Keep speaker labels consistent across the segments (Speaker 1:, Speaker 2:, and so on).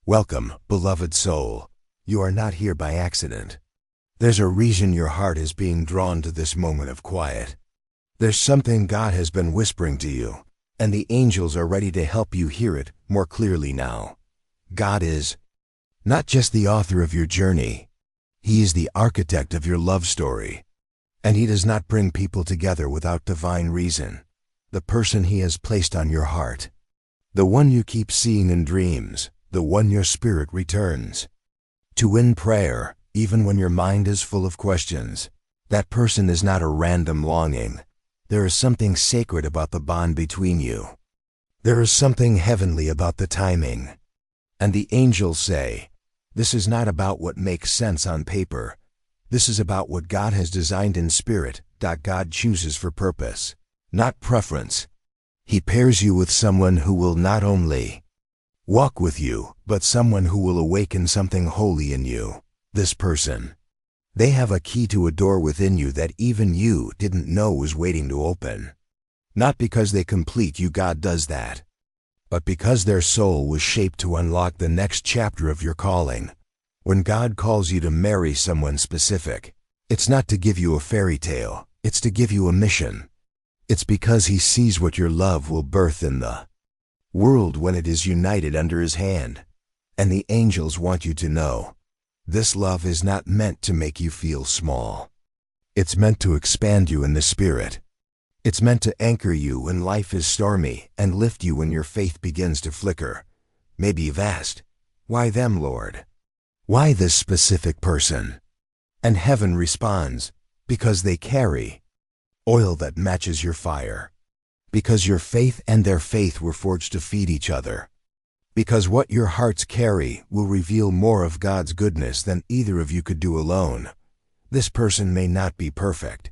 Speaker 1: Welcome, beloved soul. You are not here by accident. There's a reason your heart is being drawn to this moment of quiet. There's something God has been whispering to you, and the angels are ready to help you hear it more clearly now. God is not just the author of your journey. He is the architect of your love story. And He does not bring people together without divine reason. The person He has placed on your heart, the one you keep seeing in dreams, the one your spirit returns to in prayer, even when your mind is full of questions. That person is not a random longing. There is something sacred about the bond between you. There is something heavenly about the timing. And the angels say, this is not about what makes sense on paper. This is about what God has designed in spirit. God chooses for purpose, not preference. He pairs you with someone who will not only walk with you, but someone who will awaken something holy in you. This person, they have a key to a door within you that even you didn't know was waiting to open. Not because they complete you, God does that, but because their soul was shaped to unlock the next chapter of your calling. When God calls you to marry someone specific, it's not to give you a fairy tale, it's to give you a mission. It's because He sees what your love will birth in the world when it is united under His hand. And the angels want you to know, this love is not meant to make you feel small. It's meant to expand you in the spirit. It's meant to anchor you when life is stormy and lift you when your faith begins to flicker. Maybe you've asked, why them, Lord? Why this specific person? And heaven responds, because they carry oil that matches your fire. Because your faith and their faith were forged to feed each other. Because what your hearts carry will reveal more of God's goodness than either of you could do alone. This person may not be perfect.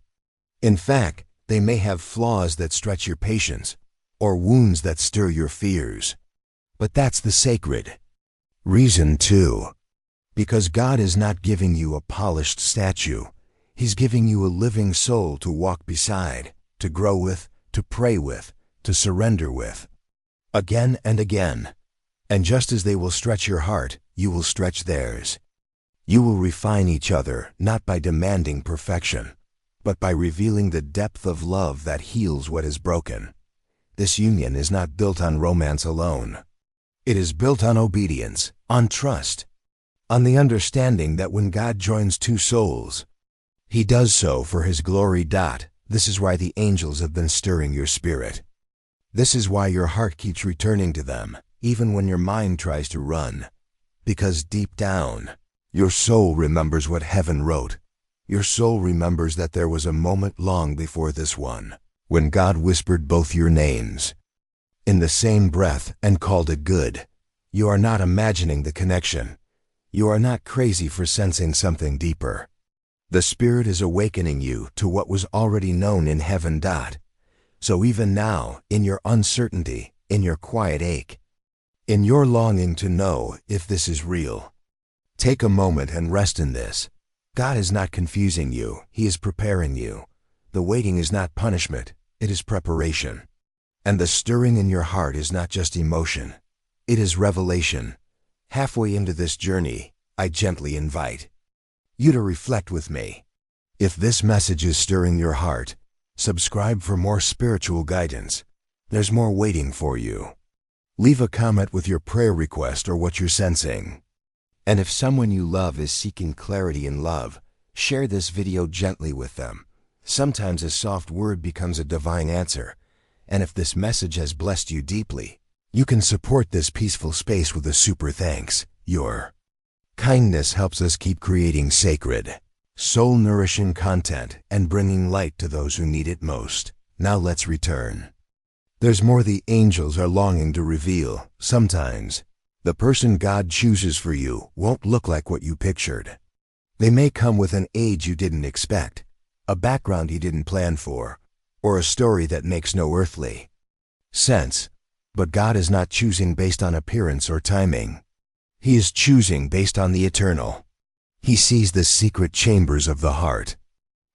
Speaker 1: In fact, they may have flaws that stretch your patience, or wounds that stir your fears. But that's the sacred reason too. Because God is not giving you a polished statue. He's giving you a living soul to walk beside, to grow with, to pray with, to surrender with. Again and again. And just as they will stretch your heart, you will stretch theirs. You will refine each other, not by demanding perfection, but by revealing the depth of love that heals what is broken. This union is not built on romance alone. It is built on obedience, on trust, on the understanding that when God joins two souls, He does so for His glory. This is why the angels have been stirring your spirit. This is why your heart keeps returning to them, even when your mind tries to run. Because deep down, your soul remembers what heaven wrote. Your soul remembers that there was a moment long before this one, when God whispered both your names in the same breath and called it good. You are not imagining the connection. You are not crazy for sensing something deeper. The Spirit is awakening you to what was already known in heaven. So even now, in your uncertainty, in your quiet ache, in your longing to know if this is real, take a moment and rest in this. God is not confusing you, He is preparing you. The waiting is not punishment, it is preparation. And the stirring in your heart is not just emotion, it is revelation. Halfway into this journey, I gently invite you to reflect with me. If this message is stirring your heart, subscribe for more spiritual guidance. There's more waiting for you. Leave a comment with your prayer request or what you're sensing. And if someone you love is seeking clarity in love, share this video gently with them. Sometimes a soft word becomes a divine answer. And if this message has blessed you deeply, you can support this peaceful space with a super thanks. Your kindness helps us keep creating sacred, soul-nourishing content and bringing light to those who need it most. Now let's return. There's more the angels are longing to reveal. Sometimes, the person God chooses for you won't look like what you pictured. They may come with an age you didn't expect, a background you didn't plan for, or a story that makes no earthly sense. But God is not choosing based on appearance or timing. He is choosing based on the eternal. He sees the secret chambers of the heart.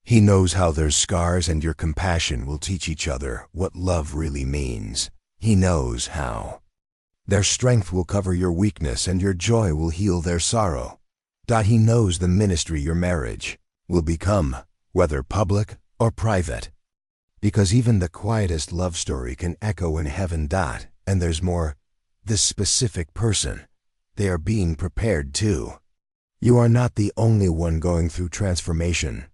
Speaker 1: He knows how their scars and your compassion will teach each other what love really means. He knows how Their strength will cover your weakness and your joy will heal their sorrow. He knows the ministry your marriage will become, whether public or private. Because even the quietest love story can echo in heaven. And there's more. This specific person, they are being prepared too. You are not the only one going through transformation.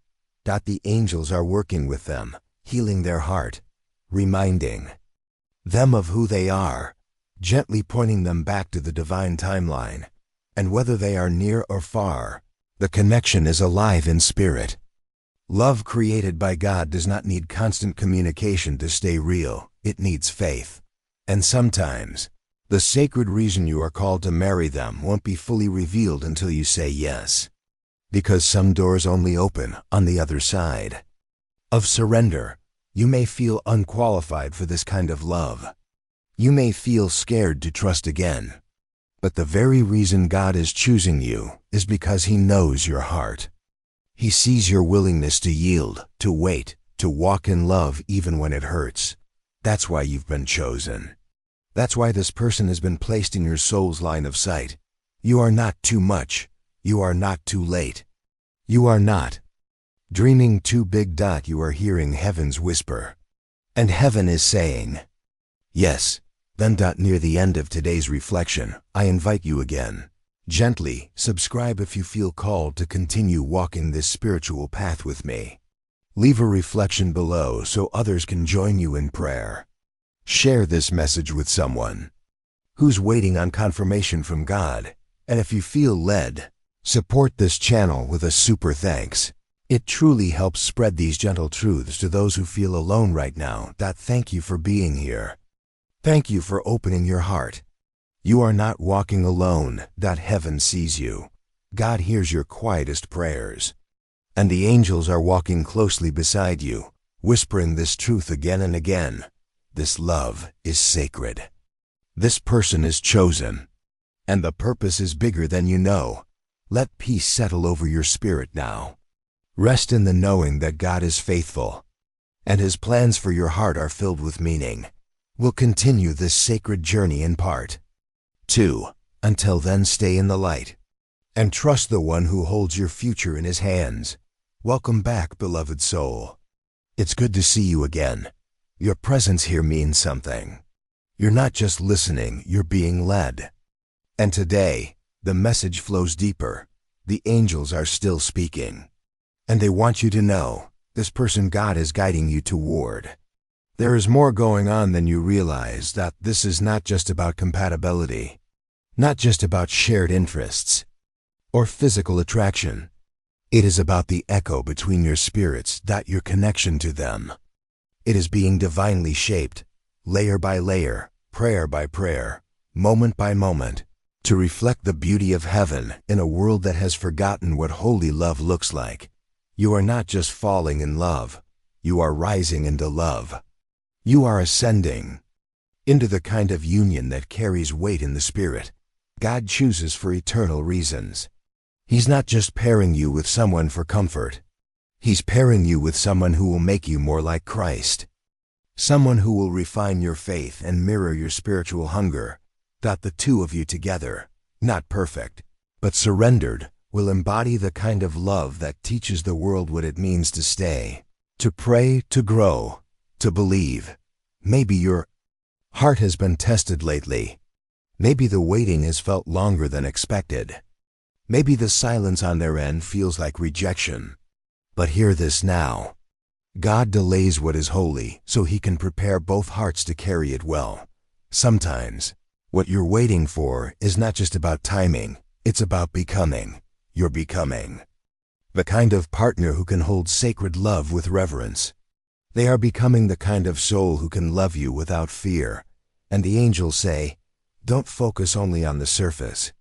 Speaker 1: The angels are working with them, healing their heart, reminding them of who they are, gently pointing them back to the divine timeline. And whether they are near or far, the connection is alive in spirit. Love created by God does not need constant communication to stay real. It needs faith. And sometimes, the sacred reason you are called to marry them won't be fully revealed until you say yes. Because some doors only open on the other side of surrender. You may feel unqualified for this kind of love. You may feel scared to trust again. But the very reason God is choosing you is because He knows your heart. He sees your willingness to yield, to wait, to walk in love even when it hurts. That's why you've been chosen. That's why this person has been placed in your soul's line of sight. You are not too much. You are not too late. You are not dreaming too big. You are hearing heaven's whisper. And heaven is saying, yes. Then. Near the end of today's reflection, I invite you again. Gently subscribe if you feel called to continue walking this spiritual path with me. Leave a reflection below so others can join you in prayer. Share this message with someone who's waiting on confirmation from God. And if you feel led, support this channel with a super thanks. It truly helps spread these gentle truths to those who feel alone right now. Thank you for being here. Thank you for opening your heart. You are not walking alone. Heaven sees you. God hears your quietest prayers. And the angels are walking closely beside you, whispering this truth again and again. This love is sacred. This person is chosen. And the purpose is bigger than you know. Let peace settle over your spirit now. Rest in the knowing that God is faithful. And His plans for your heart are filled with meaning. We'll continue this sacred journey in part 2. Until then, stay in the light. And trust the one who holds your future in His hands. Welcome back, beloved soul. It's good to see you again. Your presence here means something. You're not just listening, you're being led. And today, the message flows deeper. The angels are still speaking. And they want you to know, this person God is guiding you toward. There is more going on than you realize. This is not just about compatibility, not just about shared interests or physical attraction. It is about the echo between your spirits. Your connection to them. It is being divinely shaped, layer by layer, prayer by prayer, moment by moment, to reflect the beauty of heaven in a world that has forgotten what holy love looks like. You are not just falling in love. You are rising into love. You are ascending into the kind of union that carries weight in the spirit. God chooses for eternal reasons. He's not just pairing you with someone for comfort. He's pairing you with someone who will make you more like Christ. Someone who will refine your faith and mirror your spiritual hunger. The two of you together, not perfect, but surrendered, will embody the kind of love that teaches the world what it means to stay, to pray, to grow, to believe. Maybe your heart has been tested lately. Maybe the waiting has felt longer than expected. Maybe the silence on their end feels like rejection. But hear this now. God delays what is holy so He can prepare both hearts to carry it well. Sometimes, what you're waiting for is not just about timing, it's about becoming. You're becoming the kind of partner who can hold sacred love with reverence. They are becoming the kind of soul who can love you without fear. And the angels say, don't focus only on the surface.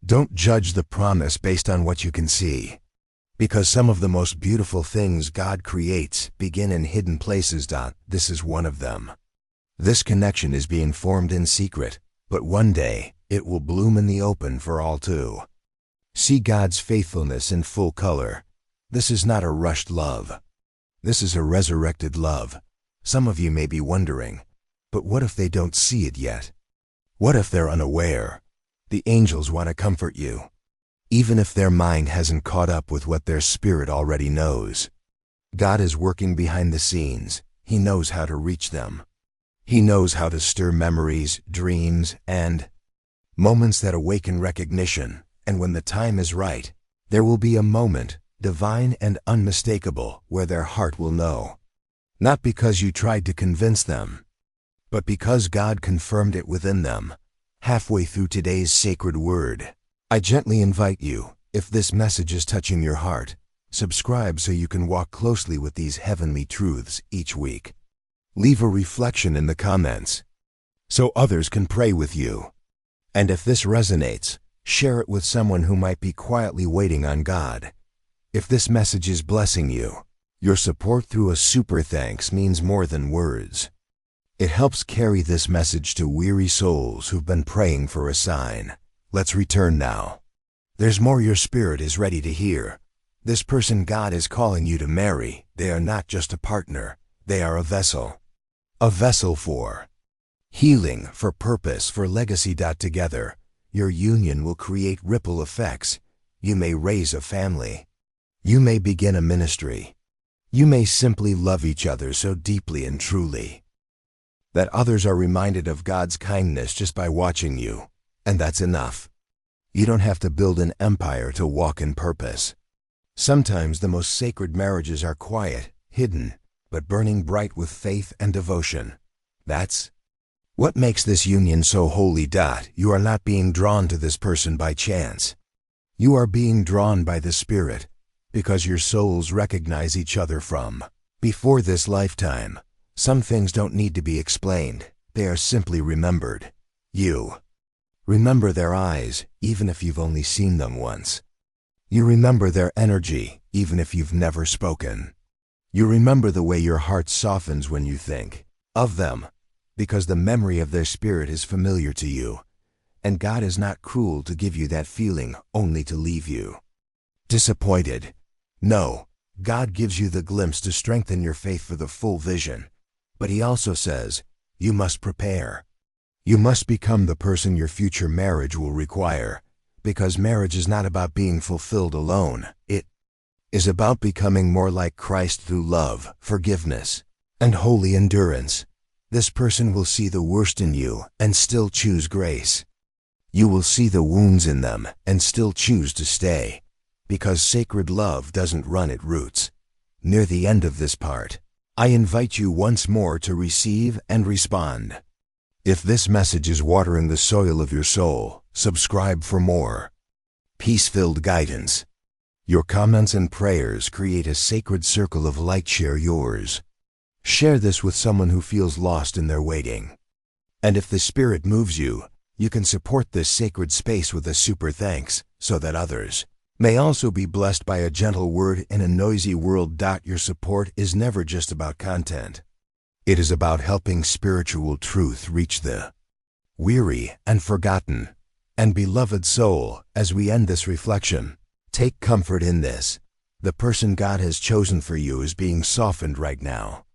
Speaker 1: Don't judge the promise based on what you can see. Because some of the most beautiful things God creates begin in hidden places. This is one of them. This connection is being formed in secret, but one day it will bloom in the open for all to see. God's faithfulness in full color. This is not a rushed love. This is a resurrected love. Some of you may be wondering, but what if they don't see it yet? What if they're unaware? The angels want to comfort you, even if their mind hasn't caught up with what their spirit already knows. God is working behind the scenes. He knows how to reach them. He knows how to stir memories, dreams, and moments that awaken recognition. And when the time is right, there will be a moment, divine and unmistakable, where their heart will know. Not because you tried to convince them, but because God confirmed it within them. Halfway through today's sacred word, I gently invite you, if this message is touching your heart, subscribe so you can walk closely with these heavenly truths each week. Leave a reflection in the comments so others can pray with you. And if this resonates, share it with someone who might be quietly waiting on God. If this message is blessing you, your support through a super thanks means more than words. It helps carry this message to weary souls who've been praying for a sign. Let's return now. There's more your spirit is ready to hear. This person God is calling you to marry, they are not just a partner, they are a vessel. A vessel for healing, for purpose, for legacy. Together, your union will create ripple effects. You may raise a family. You may begin a ministry. You may simply love each other so deeply and truly that others are reminded of God's kindness just by watching you. And that's enough. You don't have to build an empire to walk in purpose. Sometimes the most sacred marriages are quiet, hidden, but burning bright with faith and devotion. That's what makes this union so holy. You are not being drawn to this person by chance. You are being drawn by the Spirit, because your souls recognize each other from before this lifetime. Some things don't need to be explained. They are simply remembered. You remember their eyes, even if you've only seen them once. You remember their energy, even if you've never spoken. You remember the way your heart softens when you think of them, because the memory of their spirit is familiar to you. And God is not cruel to give you that feeling only to leave you disappointed. No, God gives you the glimpse to strengthen your faith for the full vision. But He also says, you must prepare. You must become the person your future marriage will require, because marriage is not about being fulfilled alone. It is about becoming more like Christ through love, forgiveness, and holy endurance. This person will see the worst in you and still choose grace. You will see the wounds in them and still choose to stay, because sacred love doesn't run at roots. Near the end of this part, I invite you once more to receive and respond. If this message is watering the soil of your soul, subscribe for more peace-filled guidance. Your comments and prayers create a sacred circle of light. Share yours. Share this with someone who feels lost in their waiting. And if the Spirit moves you, you can support this sacred space with a super thanks, so that others may also be blessed by a gentle word in a noisy world. Your support is never just about content. It is about helping spiritual truth reach the weary and forgotten and beloved soul. As we end this reflection, take comfort in this. The person God has chosen for you is being softened right now.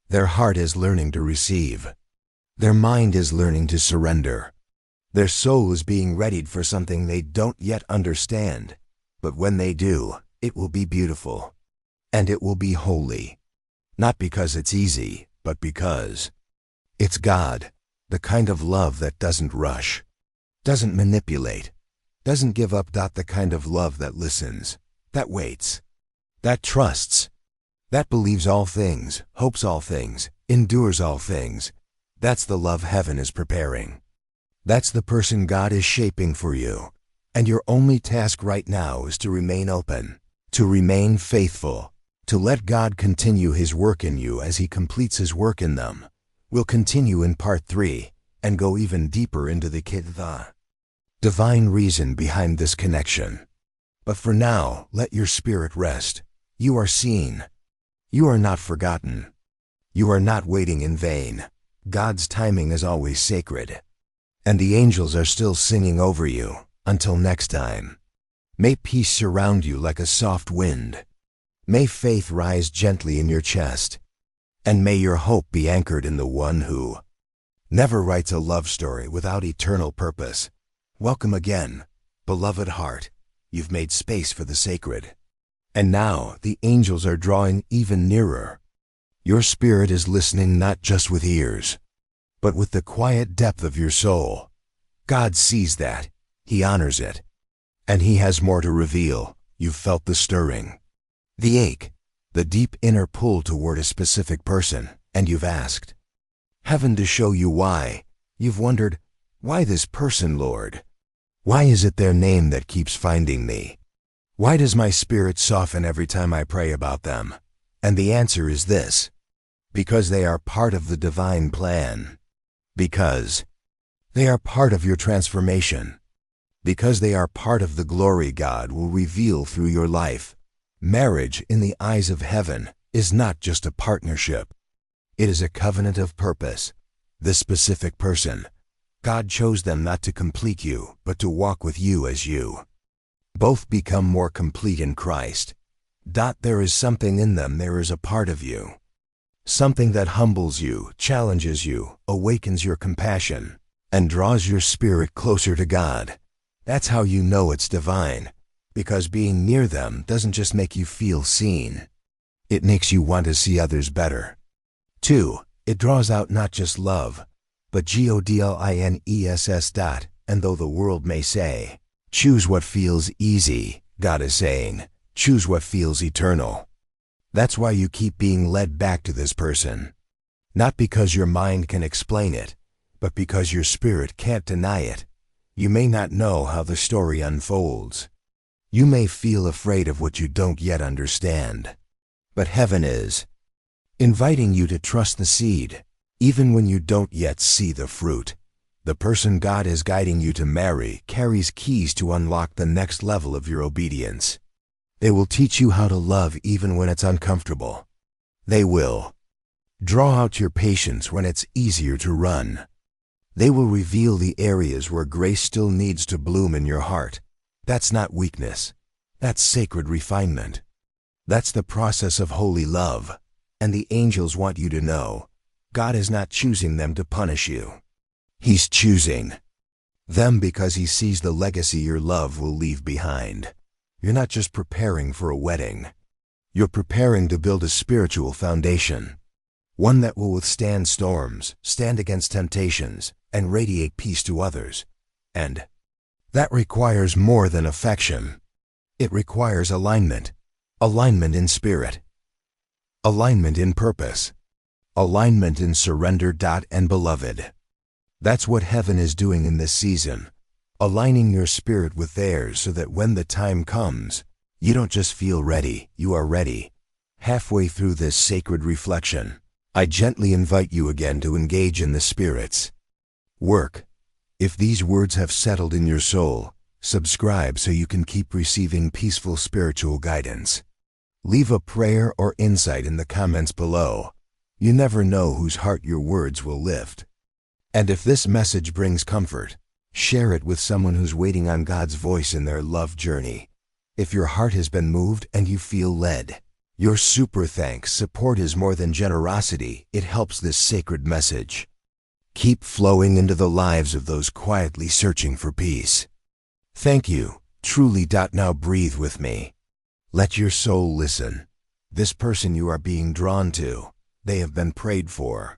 Speaker 1: Their heart is learning to receive. Their mind is learning to surrender. Their soul is being readied for something they don't yet understand. But when they do, it will be beautiful. And it will be holy. Not because it's easy, but because it's God. The kind of love that doesn't rush, doesn't manipulate, doesn't give up. The kind of love that listens, that waits, that trusts, that believes all things, hopes all things, endures all things. That's the love heaven is preparing. That's the person God is shaping for you. And your only task right now is to remain open, to remain faithful, to let God continue His work in you as He completes His work in them. We'll continue in part 3 and go even deeper into the divine reason behind this connection. But for now, let your spirit rest. You are seen. You are not forgotten. You are not waiting in vain. God's timing is always sacred. And the angels are still singing over you. Until next time, may peace surround you like a soft wind. May faith rise gently in your chest. And may your hope be anchored in the one who never writes a love story without eternal purpose. Welcome again, beloved heart. You've made space for the sacred. And now the angels are drawing even nearer. Your spirit is listening not just with ears, but with the quiet depth of your soul. God sees that. He honors it. And He has more to reveal. You've felt the stirring, the ache, the deep inner pull toward a specific person, and you've asked Heaven to show you why. You've wondered, why this person, Lord? Why is it their name that keeps finding me? Why does my spirit soften every time I pray about them? And the answer is this: because they are part of the divine plan. Because they are part of your transformation. Because they are part of the glory God will reveal through your life. Marriage, in the eyes of heaven, is not just a partnership. It is a covenant of purpose. This specific person, God chose them not to complete you, but to walk with you as you both become more complete in Christ. There is something in them, there is a part of you. Something that humbles you, challenges you, awakens your compassion, and draws your spirit closer to God. That's how you know it's divine, because being near them doesn't just make you feel seen. It makes you want to see others better. 2. It draws out not just love, but godlines. And though the world may say, choose what feels easy, God is saying, choose what feels eternal. That's why you keep being led back to this person. Not because your mind can explain it, but because your spirit can't deny it. You may not know how the story unfolds. You may feel afraid of what you don't yet understand. But heaven is inviting you to trust the seed, even when you don't yet see the fruit. The person God is guiding you to marry carries keys to unlock the next level of your obedience. They will teach you how to love even when it's uncomfortable. They will draw out your patience when it's easier to run. They will reveal the areas where grace still needs to bloom in your heart. That's not weakness. That's sacred refinement. That's the process of holy love. And the angels want you to know, God is not choosing them to punish you. He's choosing them because He sees the legacy your love will leave behind. You're not just preparing for a wedding. You're preparing to build a spiritual foundation. One that will withstand storms, stand against temptations, and radiate peace to others. And that requires more than affection. It requires alignment. Alignment in spirit. Alignment in purpose. Alignment in surrender. And beloved, that's what heaven is doing in this season. Aligning your spirit with theirs so that when the time comes, you don't just feel ready, you are ready. Halfway through this sacred reflection, I gently invite you again to engage in the Spirit's work. If these words have settled in your soul, subscribe so you can keep receiving peaceful spiritual guidance. Leave a prayer or insight in the comments below. You never know whose heart your words will lift. And if this message brings comfort, share it with someone who's waiting on God's voice in their love journey. If your heart has been moved and you feel led, your super thanks support is more than generosity. It helps this sacred message keep flowing into the lives of those quietly searching for peace. Thank you, truly. Now breathe with me. Let your soul listen. This person you are being drawn to, they have been prayed for.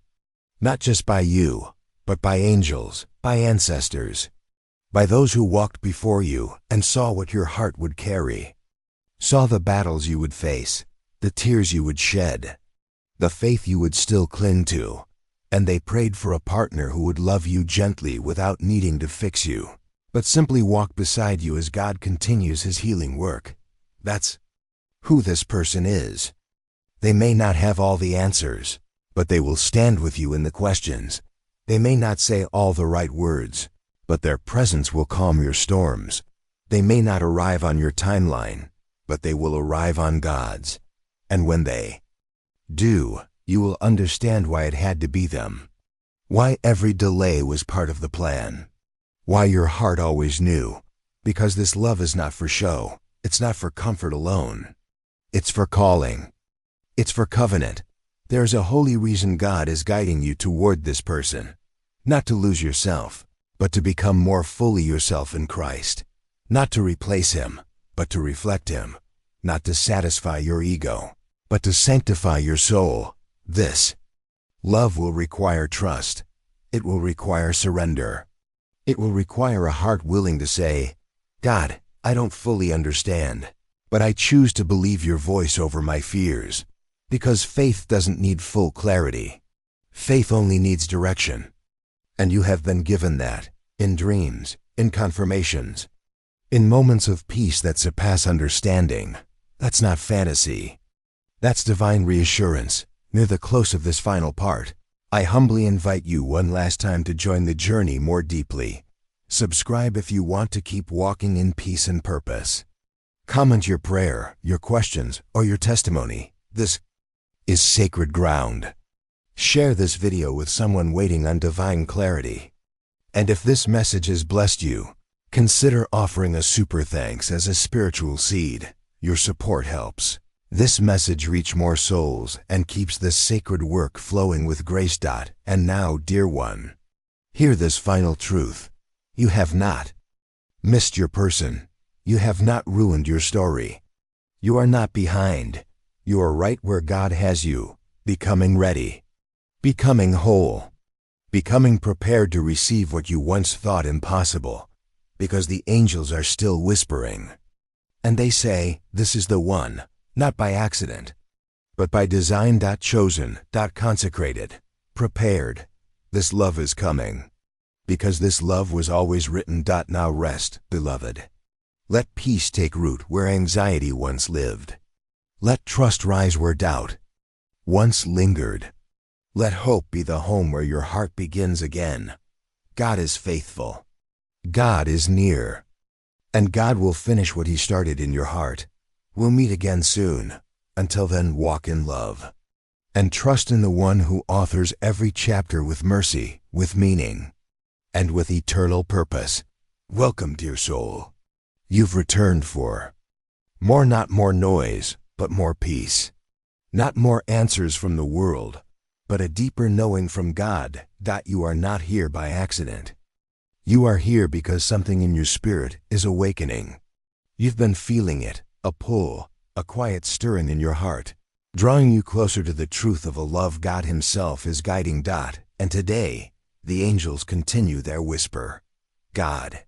Speaker 1: Not just by you, but by angels, by ancestors, by those who walked before you and saw what your heart would carry, saw the battles you would face, the tears you would shed, the faith you would still cling to, and they prayed for a partner who would love you gently without needing to fix you, but simply walk beside you as God continues His healing work. That's who this person is. They may not have all the answers, but they will stand with you in the questions. They may not say all the right words, but their presence will calm your storms. They may not arrive on your timeline, but they will arrive on God's. And when they do, you will understand why it had to be them. Why every delay was part of the plan. Why your heart always knew. Because this love is not for show. It's not for comfort alone. It's for calling. It's for covenant. There's a holy reason God is guiding you toward this person. Not to lose yourself, but to become more fully yourself in Christ. Not to replace Him, but to reflect Him. Not to satisfy your ego, but to sanctify your soul. This love will require trust. It will require surrender. It will require a heart willing to say, God, I don't fully understand, but I choose to believe your voice over my fears. Because faith doesn't need full clarity. Faith only needs direction. And you have been given that, in dreams, in confirmations, in moments of peace that surpass understanding. That's not fantasy. That's divine reassurance. Near the close of this final part, I humbly invite you one last time to join the journey more deeply. Subscribe if you want to keep walking in peace and purpose. Comment your prayer, your questions, or your testimony. This is sacred ground. Share this video with someone waiting on divine clarity. And if this message has blessed you, consider offering a super thanks as a spiritual seed. Your support helps this message reach more souls and keeps this sacred work flowing with grace. And now, dear one, hear this final truth. You have not missed your person. You have not ruined your story. You are not behind. You are right where God has you, becoming ready, becoming whole, becoming prepared to receive what you once thought impossible, because the angels are still whispering. And they say, this is the one, not by accident, but by design. Chosen, consecrated, prepared. This love is coming, because this love was always written. Now rest, beloved. Let peace take root where anxiety once lived. Let trust rise where doubt once lingered. Let hope be the home where your heart begins again. God is faithful. God is near. And God will finish what He started in your heart. We'll meet again soon. Until then, walk in love. And trust in the one who authors every chapter with mercy, with meaning, and with eternal purpose. Welcome, dear soul. You've returned for more, not more noise, but more peace. Not more answers from the world, but a deeper knowing from God. You are not here by accident. You are here because something in your spirit is awakening. You've been feeling it, a pull, a quiet stirring in your heart, drawing you closer to the truth of a love God Himself is guiding. And today, the angels continue their whisper. God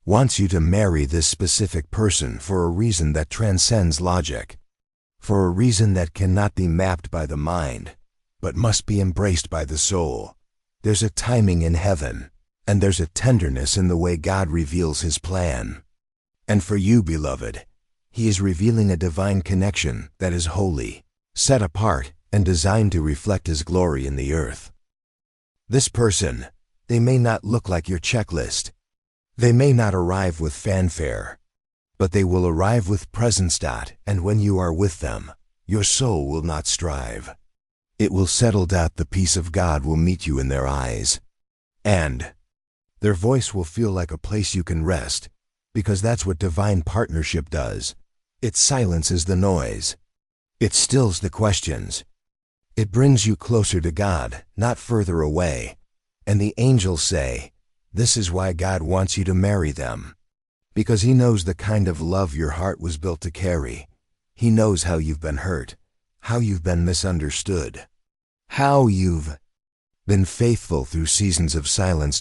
Speaker 1: wants you to marry this specific person for a reason that transcends logic, for a reason that cannot be mapped by the mind, but must be embraced by the soul. There's a timing in heaven, and there's a tenderness in the way God reveals His plan. And for you, beloved, He is revealing a divine connection that is holy, set apart, and designed to reflect His glory in the earth. This person, they may not look like your checklist. They may not arrive with fanfare, but they will arrive with presence. And when you are with them, your soul will not strive. It will settle. The peace of God will meet you in their eyes. And their voice will feel like a place you can rest, because that's what divine partnership does. It silences the noise. It stills the questions. It brings you closer to God, not further away. And the angels say, this is why God wants you to marry them. Because He knows the kind of love your heart was built to carry. He knows how you've been hurt, how you've been misunderstood, how you've been faithful through seasons of silence.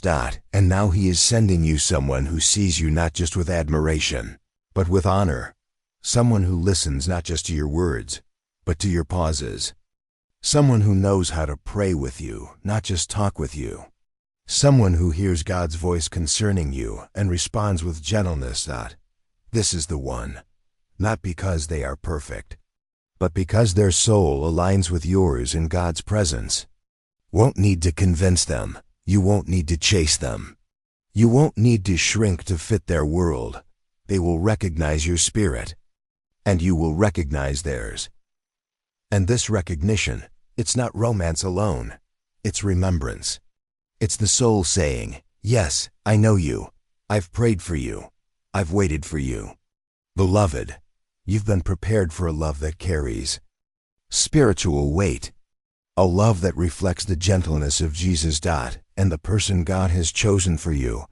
Speaker 1: And now He is sending you someone who sees you not just with admiration, but with honor. Someone who listens not just to your words, but to your pauses. Someone who knows how to pray with you, not just talk with you. Someone who hears God's voice concerning you and responds with gentleness. This is the one, not because they are perfect, but because their soul aligns with yours in God's presence. Won't need to convince them. You won't need to chase them. You won't need to shrink to fit their world. They will recognize your spirit, and you will recognize theirs. And this recognition, it's not romance alone. It's remembrance. It's the soul saying, yes, I know you. I've prayed for you. I've waited for you. Beloved, you've been prepared for a love that carries spiritual weight. A love that reflects the gentleness of Jesus. and the person God has chosen for you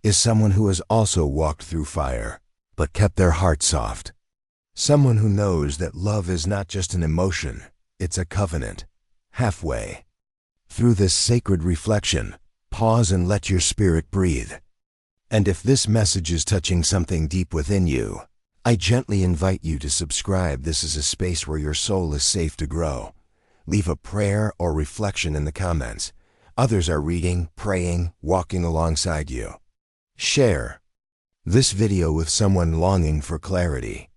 Speaker 1: is someone who has also walked through fire, but kept their heart soft. Someone who knows that love is not just an emotion, it's a covenant. Halfway through this sacred reflection, pause and let your spirit breathe. And if this message is touching something deep within you, I gently invite you to subscribe. This is a space where your soul is safe to grow. Leave a prayer or reflection in the comments. Others are reading, praying, walking alongside you. Share this video with someone longing for clarity.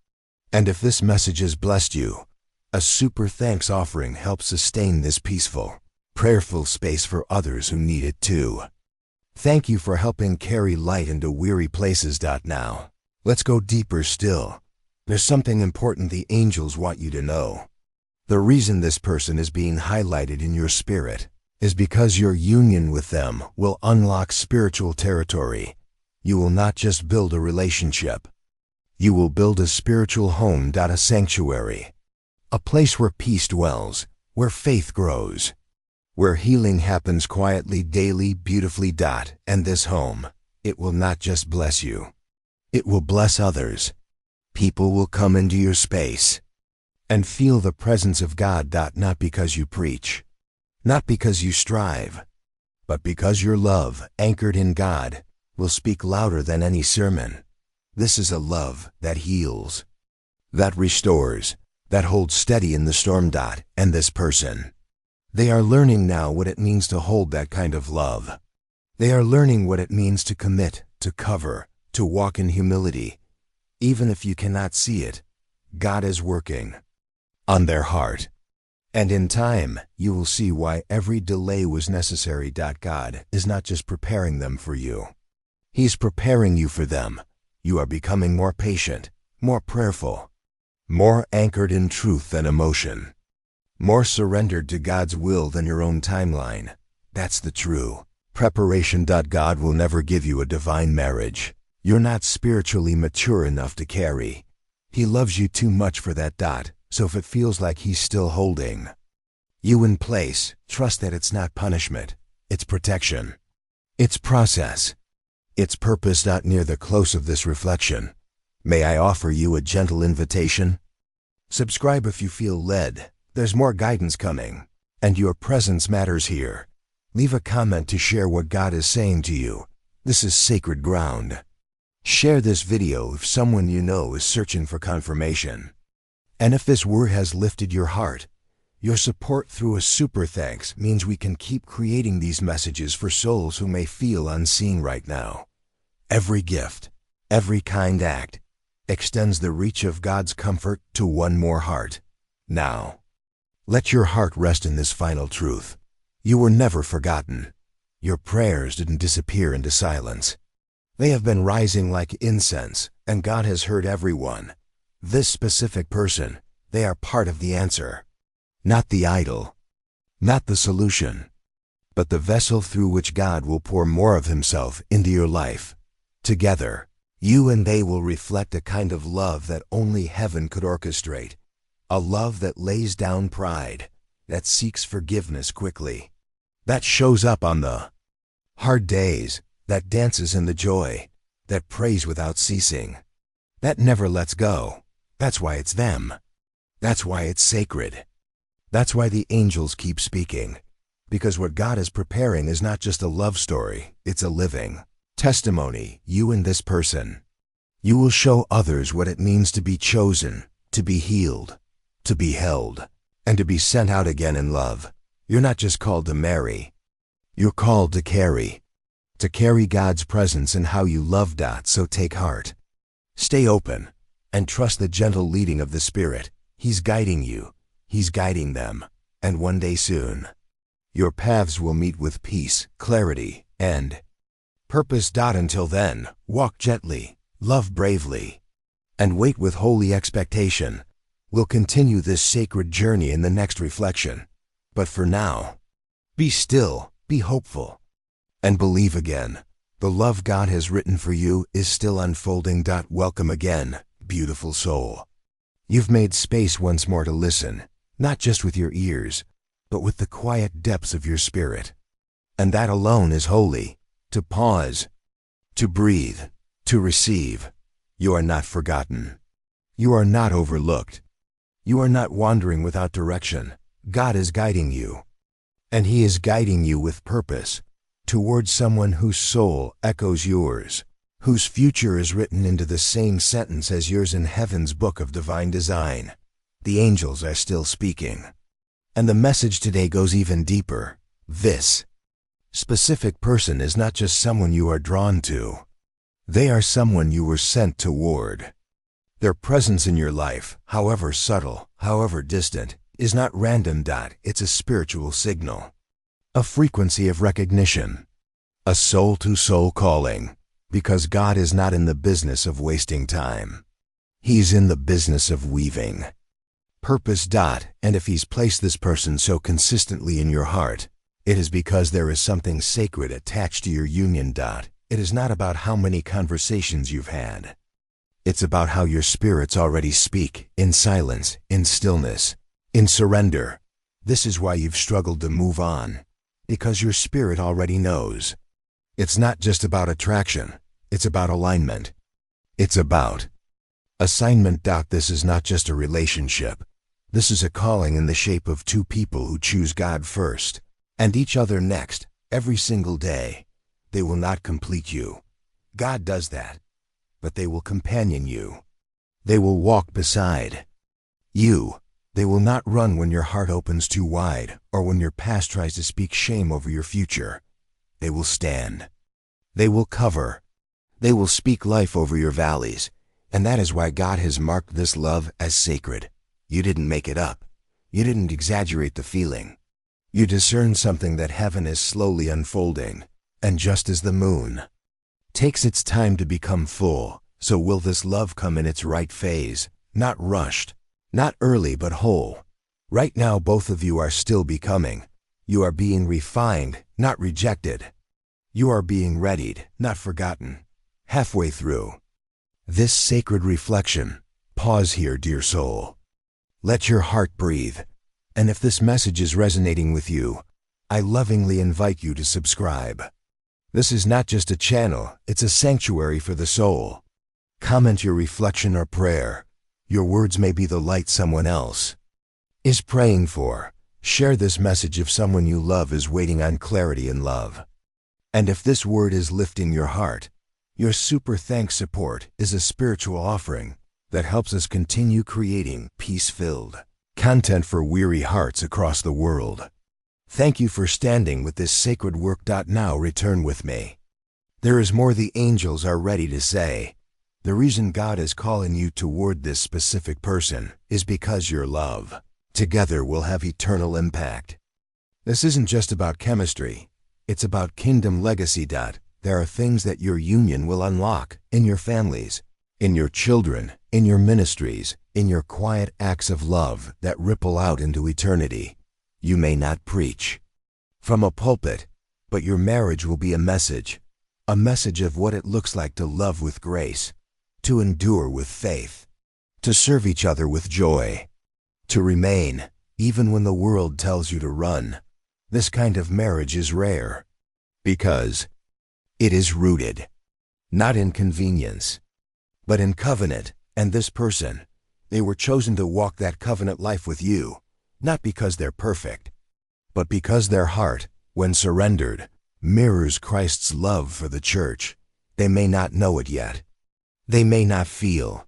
Speaker 1: And if this message has blessed you, a super thanks offering helps sustain this peaceful, prayerful space for others who need it too. Thank you for helping carry light into weary places. Now, let's go deeper still. There's something important the angels want you to know. The reason this person is being highlighted in your spirit is because your union with them will unlock spiritual territory. You will not just build a relationship. You will build a spiritual home. A sanctuary. A place where peace dwells, where faith grows, where healing happens quietly, daily, beautifully. And this home, it will not just bless you. It will bless others. People will come into your space and feel the presence of God. Not because you preach, not because you strive, but because your love, anchored in God, will speak louder than any sermon. This is a love that heals, that restores, that holds steady in the storm. And this person, they are learning now what it means to hold that kind of love. They are learning what it means to commit, to cover, to walk in humility. Even if you cannot see it, God is working on their heart. And in time, you will see why every delay was necessary. God is not just preparing them for you. He's preparing you for them. You are becoming more patient, more prayerful, more anchored in truth than emotion, more surrendered to God's will than your own timeline. That's the true preparation. God will never give you a divine marriage you're not spiritually mature enough to carry. He loves you too much for that. So if it feels like he's still holding you in place, trust that it's not punishment, it's protection, it's process, it's purpose. Near the close of this reflection, may I offer you a gentle invitation? Subscribe if you feel led. There's more guidance coming, and your presence matters here. Leave a comment to share what God is saying to you. This is sacred ground. Share this video if someone you know is searching for confirmation. And if this word has lifted your heart, your support through a super thanks means we can keep creating these messages for souls who may feel unseen right now. Every gift, every kind act, extends the reach of God's comfort to one more heart. Now, let your heart rest in this final truth. You were never forgotten. Your prayers didn't disappear into silence. They have been rising like incense, and God has heard everyone. This specific person, they are part of the answer. Not the idol, not the solution, but the vessel through which God will pour more of himself into your life. Together, you and they will reflect a kind of love that only heaven could orchestrate. A love that lays down pride, that seeks forgiveness quickly, that shows up on the hard days, that dances in the joy, that prays without ceasing, that never lets go. That's why it's them. That's why it's sacred. That's why the angels keep speaking. Because what God is preparing is not just a love story, it's a living testimony. You and this person, you will show others what it means to be chosen, to be healed, to be held, and to be sent out again in love. You're not just called to marry. You're called to carry God's presence in how you love. So take heart. Stay open and trust the gentle leading of the Spirit. He's guiding you. He's guiding them. And one day soon, your paths will meet with peace, clarity, and purpose. Until then, walk gently, love bravely, and wait with holy expectation. We'll continue this sacred journey in the next reflection. But for now, be still, be hopeful, and believe again. The love God has written for you is still unfolding. Welcome again, beautiful soul. You've made space once more to listen, not just with your ears, but with the quiet depths of your spirit. And that alone is holy. To pause, to breathe, to receive. You are not forgotten. You are not overlooked. You are not wandering without direction. God is guiding you. And He is guiding you with purpose, towards someone whose soul echoes yours, whose future is written into the same sentence as yours in heaven's book of divine design. The angels are still speaking. And the message today goes even deeper. This specific person is not just someone you are drawn to. They are someone you were sent toward. Their presence in your life, however subtle, however distant, is not random. It's a spiritual signal, a frequency of recognition, a soul-to-soul calling, because God is not in the business of wasting time. He's in the business of weaving purpose. And if He's placed this person so consistently in your heart, it is because there is something sacred attached to your union. It is not about how many conversations you've had. It's about how your spirits already speak, in silence, in stillness, in surrender. This is why you've struggled to move on, because your spirit already knows. It's not just about attraction, it's about alignment. It's about assignment. This is not just a relationship. This is a calling in the shape of two people who choose God first, and each other next, every single day. They will not complete you. God does that. But they will companion you. They will walk beside you. They will not run when your heart opens too wide or when your past tries to speak shame over your future. They will stand. They will cover. They will speak life over your valleys. And that is why God has marked this love as sacred. You didn't make it up. You didn't exaggerate the feeling. You discern something that heaven is slowly unfolding. And just as the moon takes its time to become full, so will this love come in its right phase, not rushed, not early but whole. Right now both of you are still becoming. You are being refined, not rejected. You are being readied, not forgotten. Halfway through this sacred reflection, pause here, dear soul. Let your heart breathe. And if this message is resonating with you, I lovingly invite you to subscribe. This is not just a channel, it's a sanctuary for the soul. Comment your reflection or prayer. Your words may be the light someone else is praying for. Share this message if someone you love is waiting on clarity and love. And if this word is lifting your heart, your super thanks support is a spiritual offering that helps us continue creating peace-filled content for weary hearts across the world. Thank you for standing with this sacred work. Now return with me. There is more the angels are ready to say. The reason God is calling you toward this specific person is because your love together will have eternal impact. This isn't just about chemistry. It's about kingdom legacy. There are things that your union will unlock in your families, in your children, in your ministries, in your quiet acts of love that ripple out into eternity. You may not preach from a pulpit, but your marriage will be a message of what it looks like to love with grace, to endure with faith, to serve each other with joy, to remain even when the world tells you to run. This kind of marriage is rare because it is rooted not in convenience, but in covenant. And this person, they were chosen to walk that covenant life with you, not because they're perfect, but because their heart, when surrendered, mirrors Christ's love for the church. They may not know it yet. They may not feel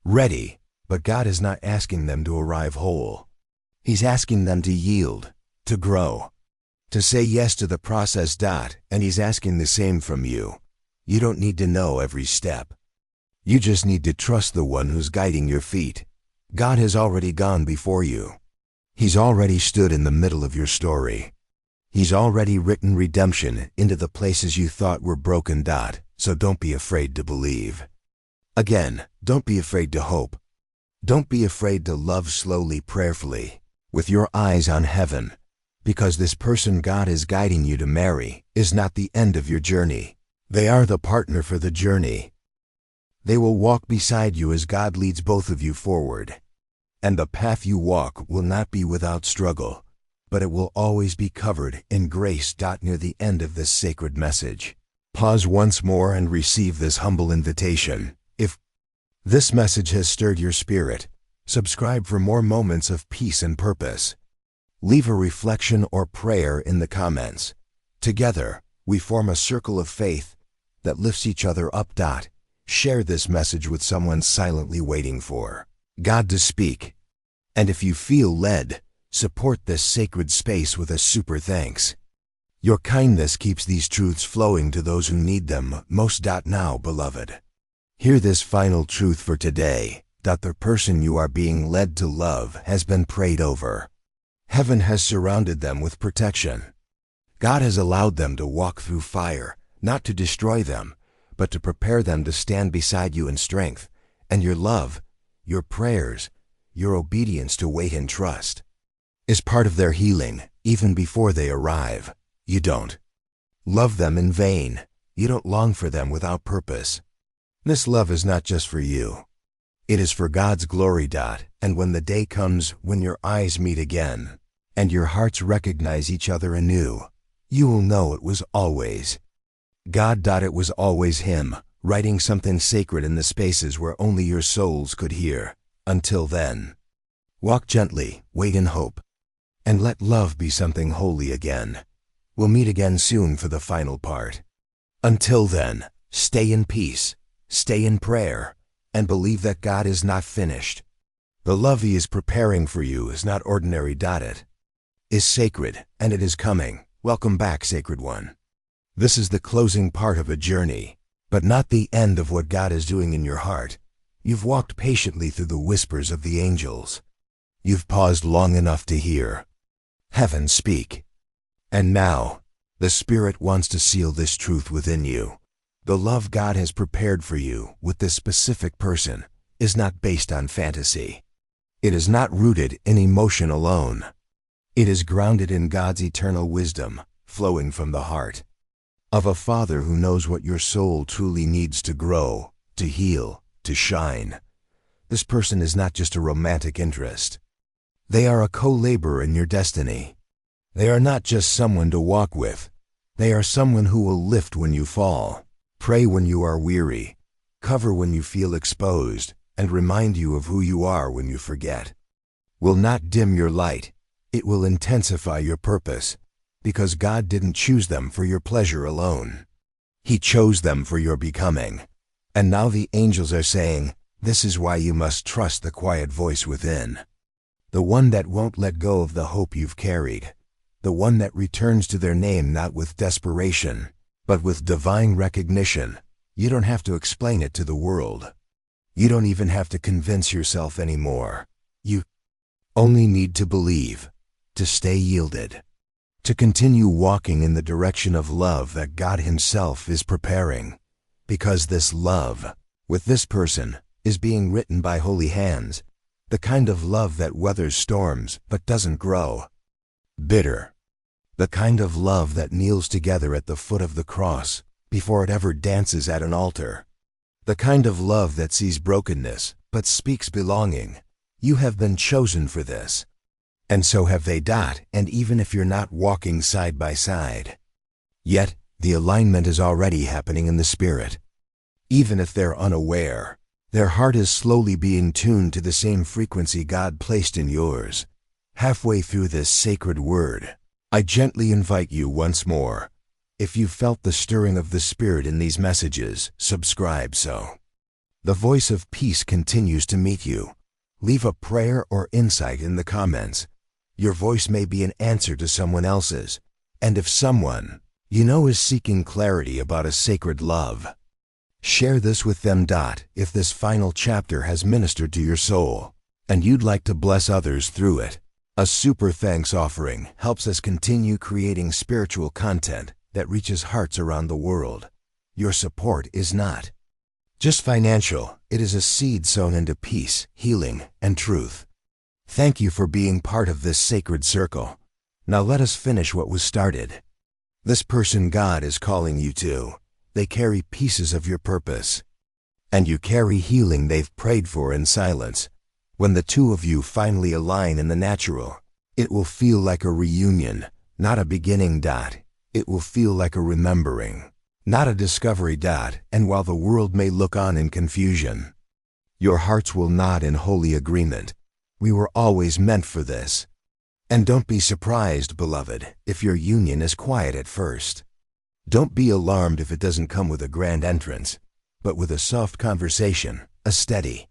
Speaker 1: ready, but God is not asking them to arrive whole. He's asking them to yield, to grow, to say yes to the process. And He's asking the same from you. You don't need to know every step. You just need to trust the one who's guiding your feet. God has already gone before you. He's already stood in the middle of your story. He's already written redemption into the places you thought were broken. So don't be afraid to believe. Again, don't be afraid to hope. Don't be afraid to love slowly, prayerfully, with your eyes on heaven, because this person God is guiding you to marry is not the end of your journey. They are the partner for the journey. They will walk beside you as God leads both of you forward. And the path you walk will not be without struggle, but it will always be covered in grace. Near the end of this sacred message, pause once more and receive this humble invitation. If this message has stirred your spirit, subscribe for more moments of peace and purpose. Leave a reflection or prayer in the comments. Together, we form a circle of faith that lifts each other up. Share this message with someone silently waiting for God to speak. And if you feel led, support this sacred space with a super thanks. Your kindness keeps these truths flowing to those who need them most. Now, beloved, hear this final truth for today, that the person you are being led to love has been prayed over. Heaven has surrounded them with protection. God has allowed them to walk through fire, not to destroy them, but to prepare them to stand beside you in strength, and your love, your prayers, your obedience to wait and trust is part of their healing, even before they arrive. You don't love them in vain. You don't long for them without purpose. This love is not just for you. It is for God's glory. And when the day comes when your eyes meet again, and your hearts recognize each other anew, you will know it was always God. It was always Him, writing something sacred in the spaces where only your souls could hear. Until then, walk gently, wait in hope, and let love be something holy again. We'll meet again soon for the final part. Until then, stay in peace, stay in prayer, and believe that God is not finished. The love He is preparing for you is not ordinary. It is sacred, and it is coming. Welcome back, Sacred One. This is the closing part of a journey, but not the end of what God is doing in your heart. You've walked patiently through the whispers of the angels. You've paused long enough to hear heaven speak. And now, the Spirit wants to seal this truth within you. The love God has prepared for you with this specific person is not based on fantasy. It is not rooted in emotion alone. It is grounded in God's eternal wisdom, flowing from the heart of a Father who knows what your soul truly needs to grow, to heal, to shine. This person is not just a romantic interest. They are a co-laborer in your destiny. They are not just someone to walk with. They are someone who will lift when you fall, pray when you are weary, cover when you feel exposed, and remind you of who you are when you forget. Will not dim your light. It will intensify your purpose, because God didn't choose them for your pleasure alone. He chose them for your becoming. And now the angels are saying, this is why you must trust the quiet voice within. The one that won't let go of the hope you've carried. The one that returns to their name not with desperation, but with divine recognition. You don't have to explain it to the world. You don't even have to convince yourself anymore. You only need to believe, to stay yielded, to continue walking in the direction of love that God Himself is preparing. Because this love, with this person, is being written by holy hands, the kind of love that weathers storms but doesn't grow bitter. The kind of love that kneels together at the foot of the cross before it ever dances at an altar. The kind of love that sees brokenness but speaks belonging. You have been chosen for this. And so have they. And even if you're not walking side by side, yet the alignment is already happening in the Spirit. Even if they're unaware, their heart is slowly being tuned to the same frequency God placed in yours. Halfway through this sacred word, I gently invite you once more. If you felt the stirring of the Spirit in these messages, subscribe so the voice of peace continues to meet you. Leave a prayer or insight in the comments. Your voice may be an answer to someone else's. And if someone you know is seeking clarity about a sacred love, share this with them. If this final chapter has ministered to your soul, and you'd like to bless others through it, a super thanks offering helps us continue creating spiritual content that reaches hearts around the world. Your support is not just financial, it is a seed sown into peace, healing, and truth. Thank you for being part of this sacred circle. Now let us finish what was started. This person God is calling you to, they carry pieces of your purpose. And you carry healing they've prayed for in silence. When the two of you finally align in the natural, It will feel like a reunion, not a beginning. It will feel like a remembering, not a discovery. And while the world may look on in confusion, your hearts will nod in holy agreement. We were always meant for this. And don't be surprised, beloved, if your union is quiet at first. Don't be alarmed if it doesn't come with a grand entrance, but with a soft conversation, a steady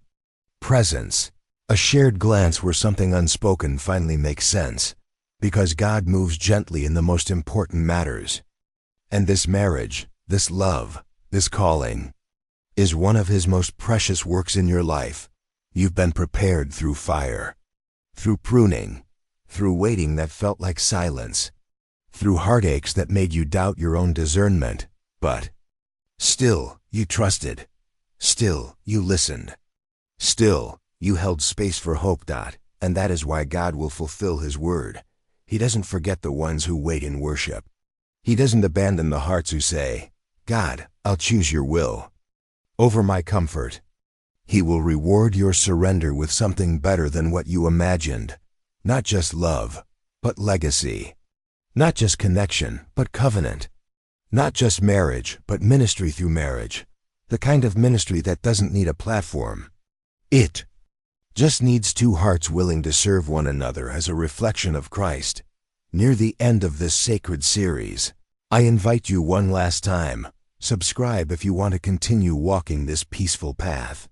Speaker 1: presence, a shared glance where something unspoken finally makes sense, because God moves gently in the most important matters. And this marriage, this love, this calling, is one of His most precious works in your life. You've been prepared through fire, through pruning, through waiting that felt like silence, through heartaches that made you doubt your own discernment, but still you trusted, still you listened, still you held space for hope. And that is why God will fulfill His word. He doesn't forget the ones who wait in worship. He doesn't abandon the hearts who say, God, I'll choose your will over my comfort. He will reward your surrender with something better than what you imagined. Not just love, but legacy. Not just connection, but covenant. Not just marriage, but ministry through marriage. The kind of ministry that doesn't need a platform. It just needs two hearts willing to serve one another as a reflection of Christ. Near the end of this sacred series, I invite you one last time. Subscribe if you want to continue walking this peaceful path.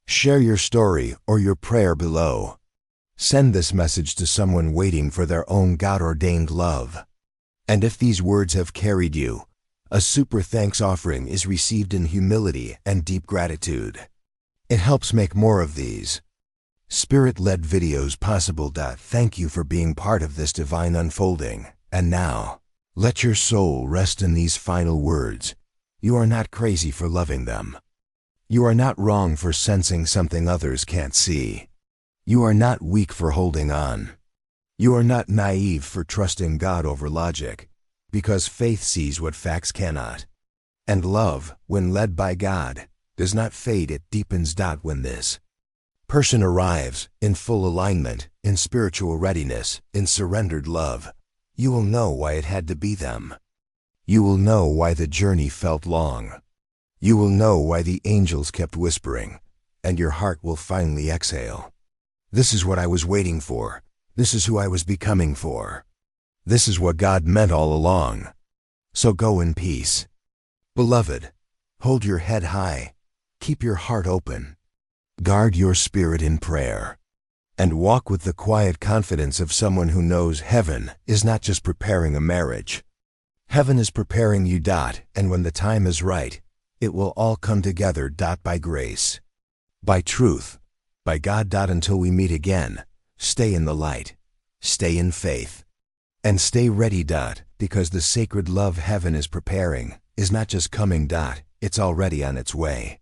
Speaker 1: Share your story or your prayer below. Send this message to someone waiting for their own God-ordained love. And if these words have carried you, a super thanks offering is received in humility and deep gratitude. It helps make more of these Spirit-led videos possible. Thank you for being part of this divine unfolding. And now, let your soul rest in these final words. You are not crazy for loving them. You are not wrong for sensing something others can't see. You are not weak for holding on. You are not naive for trusting God over logic, because faith sees what facts cannot. And love, when led by God, does not fade, it deepens. When this person arrives, in full alignment, in spiritual readiness, in surrendered love, you will know why it had to be them. You will know why the journey felt long. You will know why the angels kept whispering, and your heart will finally exhale. This is what I was waiting for. This is who I was becoming for. This is what God meant all along. So go in peace. Beloved, hold your head high, keep your heart open, guard your spirit in prayer, and walk with the quiet confidence of someone who knows heaven is not just preparing a marriage. Heaven is preparing you. And when the time is right, it will all come together. By grace, by truth, by God. Until we meet again, stay in the light, stay in faith, and stay ready. Because the sacred love heaven is preparing is not just coming. It's already on its way.